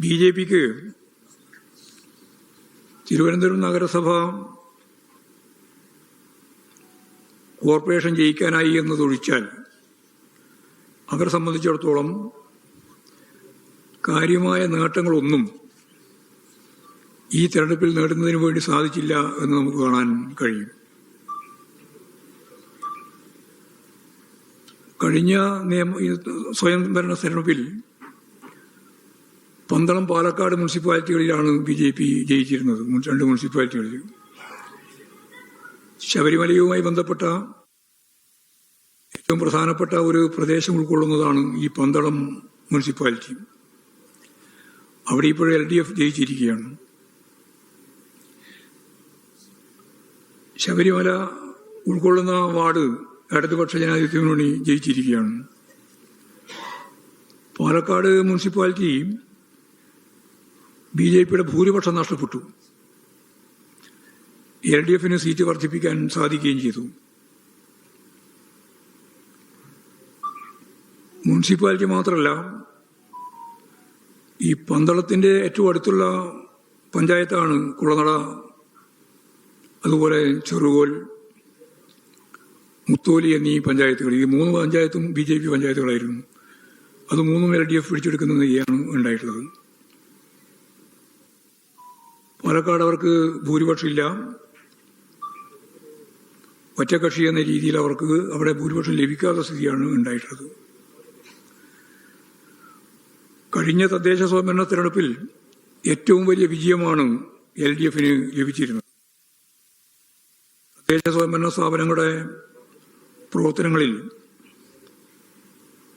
ബി.ജെ.പിക്ക് തിരുവനന്തപുരം നഗരസഭ കോർപ്പറേഷൻ ജയിക്കാനായി എന്നതൊഴിച്ചാൽ അവരെ സംബന്ധിച്ചിടത്തോളം കാര്യമായ നേട്ടങ്ങളൊന്നും ഈ തെരഞ്ഞെടുപ്പിൽ നേടുന്നതിന് വേണ്ടി സാധിച്ചില്ല എന്ന് നമുക്ക് കാണാൻ കഴിയും. കഴിഞ്ഞ സ്വയംഭരണ തെരഞ്ഞെടുപ്പിൽ പന്തളം, പാലക്കാട് മുനിസിപ്പാലിറ്റികളിലാണ് ബി.ജെ.പി. ജയിച്ചിരുന്നത്. 2 മുനിസിപ്പാലിറ്റികളിൽ. ശബരിമലയുമായി ബന്ധപ്പെട്ട ഏറ്റവും പ്രധാനപ്പെട്ട ഒരു പ്രദേശം ഉൾക്കൊള്ളുന്നതാണ് ഈ പന്തളം മുനിസിപ്പാലിറ്റി. അവിടെ ഇപ്പോൾ LDF ജയിച്ചിരിക്കുകയാണ്. ശബരിമല ഉൾക്കൊള്ളുന്ന വാർഡ് ഇടതുപക്ഷ ജനാധിപത്യ മുന്നണി ജയിച്ചിരിക്കുകയാണ്. പാലക്കാട് മുനിസിപ്പാലിറ്റി ബി.ജെ.പിയുടെ ഭൂരിപക്ഷം നഷ്ടപ്പെട്ടു. LDFന് സീറ്റ് വർദ്ധിപ്പിക്കാൻ സാധിക്കുകയും ചെയ്തു. മുനിസിപ്പാലിറ്റി മാത്രമല്ല, ഈ പന്തളത്തിന്റെ ഏറ്റവും അടുത്തുള്ള പഞ്ചായത്താണ് കുളനട, അതുപോലെ ചെറുകോൽ, മുത്തോലി എന്നീ പഞ്ചായത്തുകൾ. ഈ 3 പഞ്ചായത്തും ബി.ജെ.പി. പഞ്ചായത്തുകളായിരുന്നു. അത് 3 LDF പിടിച്ചെടുക്കുന്ന നിലയാണ് ഉണ്ടായിട്ടുള്ളത്. പാലക്കാട് അവർക്ക് ഭൂരിപക്ഷമില്ല. ഒറ്റക്കക്ഷി എന്ന രീതിയിൽ അവർക്ക് അവിടെ ഭൂരിപക്ഷം ലഭിക്കാത്ത സ്ഥിതിയാണ് ഉണ്ടായിട്ടുള്ളത്. കഴിഞ്ഞ തദ്ദേശ സ്വയംഭരണ തെരഞ്ഞെടുപ്പിൽ ഏറ്റവും വലിയ വിജയമാണ് LDFന് ലഭിച്ചിരുന്നത്. തദ്ദേശ സ്വയംഭരണ സ്ഥാപനങ്ങളുടെ പ്രവർത്തനങ്ങളിൽ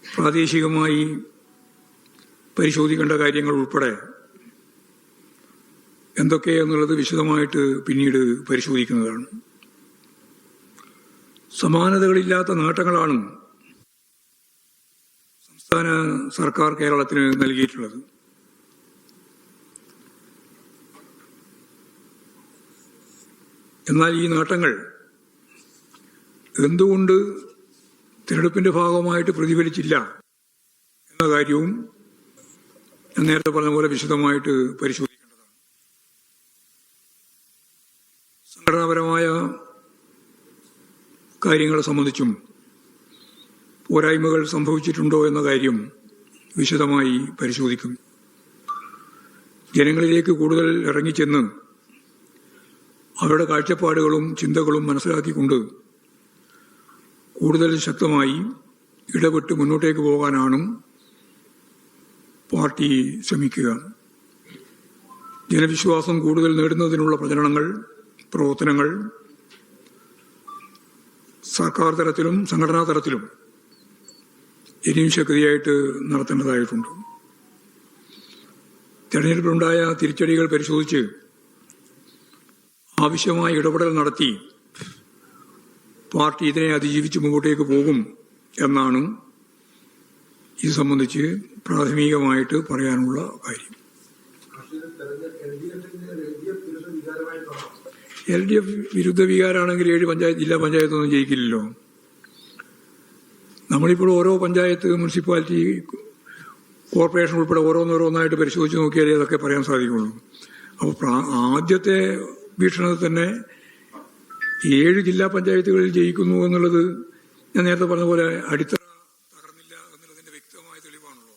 പ്രാദേശികമായി പരിശോധിക്കേണ്ട കാര്യങ്ങൾ ഉൾപ്പെടെ എന്തൊക്കെയെന്നുള്ളത് വിശദമായിട്ട് പിന്നീട് പരിശോധിക്കുന്നതാണ്. സമാനതകളില്ലാത്ത നേട്ടങ്ങളാണ് സംസ്ഥാന സർക്കാർ കേരളത്തിന് നൽകിയിട്ടുള്ളത്. എന്നാൽ ഈ നേട്ടങ്ങൾ എന്തുകൊണ്ട് തിരഞ്ഞെടുപ്പിന്റെ ഭാഗമായിട്ട് പ്രതിഫലിച്ചില്ല എന്ന കാര്യവും ഞാൻ നേരത്തെ പറഞ്ഞ പോലെ വിശദമായിട്ട് പരിശോധിക്കേണ്ടതാണ്. സംഘടനാപരമായ കാര്യങ്ങളെ സംബന്ധിച്ചും പോരായ്മകൾ സംഭവിച്ചിട്ടുണ്ടോ എന്ന കാര്യം വിശദമായി പരിശോധിക്കും. ജനങ്ങളിലേക്ക് കൂടുതൽ ഇറങ്ങിച്ചെന്ന് അവരുടെ കാഴ്ചപ്പാടുകളും ചിന്തകളും മനസ്സിലാക്കിക്കൊണ്ട് കൂടുതൽ ശക്തമായി ഇടപെട്ട് മുന്നോട്ടേക്ക് പോകാനാണ് പാർട്ടി ശ്രമിക്കുക. ജനവിശ്വാസം കൂടുതൽ നേടുന്നതിനുള്ള പ്രചരണങ്ങൾ, പ്രവർത്തനങ്ങൾ സർക്കാർ തലത്തിലും സംഘടനാ തലത്തിലും ഇനിയും ശക്തിയായിട്ട് നടത്തേണ്ടതായിട്ടുണ്ട്. തെരഞ്ഞെടുപ്പിലുണ്ടായ തിരിച്ചടികൾ പരിശോധിച്ച് ആവശ്യമായ ഇടപെടൽ നടത്തി പാർട്ടി ഇതിനെ അതിജീവിച്ച് മുമ്പോട്ടേക്ക് പോകും എന്നാണ് ഇത് സംബന്ധിച്ച് പ്രാഥമികമായിട്ട് പറയാനുള്ള കാര്യം. LDF വിരുദ്ധ വികാരമാണെങ്കിൽ 7 ജില്ലാ പഞ്ചായത്തൊന്നും ജയിക്കില്ലല്ലോ. നമ്മളിപ്പോൾ ഓരോ പഞ്ചായത്ത്, മുനിസിപ്പാലിറ്റി, കോർപ്പറേഷൻ ഉൾപ്പെടെ ഓരോന്നോരോന്നായിട്ട് പരിശോധിച്ച് നോക്കിയാലേ അതൊക്കെ പറയാൻ സാധിക്കുള്ളൂ. അപ്പോൾ ആദ്യത്തെ വീക്ഷണത്തിൽ തന്നെ 7 ജില്ലാ പഞ്ചായത്തുകളിൽ ജയിക്കുന്നു എന്നുള്ളത് ഞാൻ നേരത്തെ പറഞ്ഞ പോലെ അടിത്തറ തകർന്നില്ല എന്നുള്ളതിന്റെ വ്യക്തമായ തെളിവാണല്ലോ.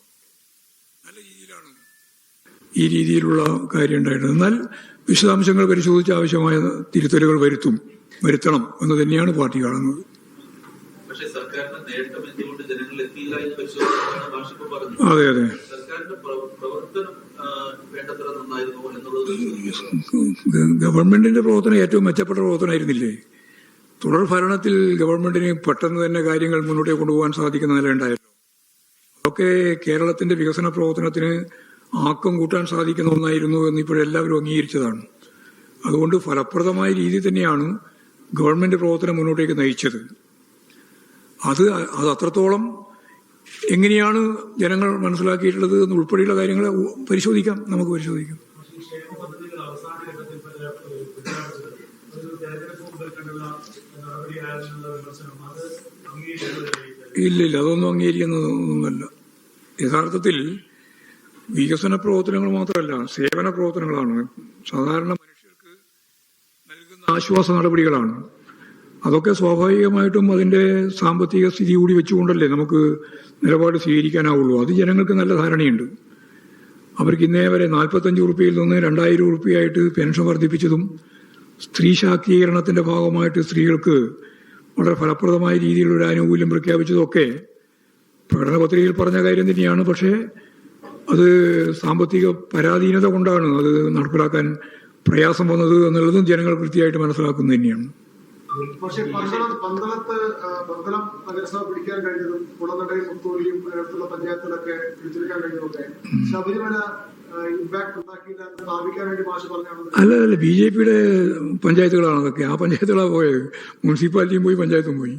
നല്ല രീതിയിലാണ് ഈ രീതിയിലുള്ള കാര്യം ഉണ്ടായിട്ടുള്ളത്. എന്നാൽ വിശദാംശങ്ങൾ പരിശോധിച്ച് ആവശ്യമായ തിരുത്തലുകൾ വരുത്തണം എന്ന് തന്നെയാണ് പാർട്ടി കാണുന്നത്. അതെ അതെ, ഗവൺമെന്റിന്റെ പ്രവർത്തനം ഏറ്റവും മെച്ചപ്പെട്ട പ്രവർത്തനമായിരുന്നില്ലേ? തുടർ ഭരണത്തിൽ ഗവൺമെന്റിന് പെട്ടെന്ന് തന്നെ കാര്യങ്ങൾ മുന്നോട്ട് കൊണ്ടുപോകാൻ സാധിക്കുന്ന നില ഉണ്ടായല്ലോ. അതൊക്കെ കേരളത്തിന്റെ വികസന പ്രവർത്തനത്തിന് ആക്കം കൂട്ടാൻ സാധിക്കുന്ന ഒന്നായിരുന്നു എന്ന് ഇപ്പോഴെല്ലാവരും അംഗീകരിച്ചതാണ്. അതുകൊണ്ട് ഫലപ്രദമായ രീതിയിൽ തന്നെയാണ് ഗവൺമെന്റ് പ്രവർത്തനം മുന്നോട്ടേക്ക് നയിച്ചത്. അത് അത്രത്തോളം എങ്ങനെയാണ് ജനങ്ങൾ മനസ്സിലാക്കിയിട്ടുള്ളത് എന്ന് ഉൾപ്പെടെയുള്ള കാര്യങ്ങൾ പരിശോധിക്കാം, നമുക്ക് പരിശോധിക്കാം. ഇല്ല, അതൊന്നും അംഗീകരിക്കുന്നതൊന്നുമല്ല. യഥാർത്ഥത്തിൽ വികസന പ്രവർത്തനങ്ങൾ മാത്രമല്ല, സേവന പ്രവർത്തനങ്ങളാണ്. സാധാരണ മനുഷ്യർക്ക് നൽകുന്ന ആശ്വാസ നടപടികളാണ്. അതൊക്കെ സ്വാഭാവികമായിട്ടും അതിന്റെ സാമ്പത്തിക സ്ഥിതി കൂടി വെച്ചുകൊണ്ടല്ലേ നമുക്ക് നിലപാട് സ്വീകരിക്കാനാവുള്ളൂ. അത് ജനങ്ങൾക്ക് നല്ല ധാരണയുണ്ട്. അവർക്ക് ഇന്നേ വരെ 45 ഉറുപ്പികയിൽ നിന്ന് 2000 ഉറുപ്പികയായിട്ട് പെൻഷൻ വർദ്ധിപ്പിച്ചതും സ്ത്രീ ശാക്തീകരണത്തിന്റെ ഭാഗമായിട്ട് സ്ത്രീകൾക്ക് വളരെ ഫലപ്രദമായ രീതിയിലുള്ള ആനുകൂല്യം പ്രഖ്യാപിച്ചതൊക്കെ പ്രകടന പത്രികയിൽ പറഞ്ഞ കാര്യം തന്നെയാണ്. പക്ഷേ അത് സാമ്പത്തിക പരാധീനത കൊണ്ടാണ് അത് നടപ്പിലാക്കാൻ പ്രയാസം വന്നത് എന്നുള്ളതും ജനങ്ങൾ കൃത്യമായിട്ട് മനസ്സിലാക്കുന്നത് തന്നെയാണ്. പക്ഷേ പന്തളം നഗരസഭ പിടിക്കാൻ കഴിഞ്ഞതും കുളനടയും മുത്തോലിയും അടുത്തുള്ള പഞ്ചായത്തുകളൊക്കെ പിടിച്ചെടുക്കാൻ കഴിഞ്ഞതൊക്കെ ശബരിമല ഇമ്പാക്ട് ഉണ്ടാക്കിയിട്ട് സ്ഥാപിക്കാൻ വേണ്ടി മാഷ് പറഞ്ഞാണ്. അല്ല, BJP യുടെ പഞ്ചായത്തുകളാണ് അതൊക്കെ. ആ പഞ്ചായത്തുകളാണ് പോയത്. മുനിസിപ്പാലിറ്റിയും പോയി, പഞ്ചായത്തും പോയി.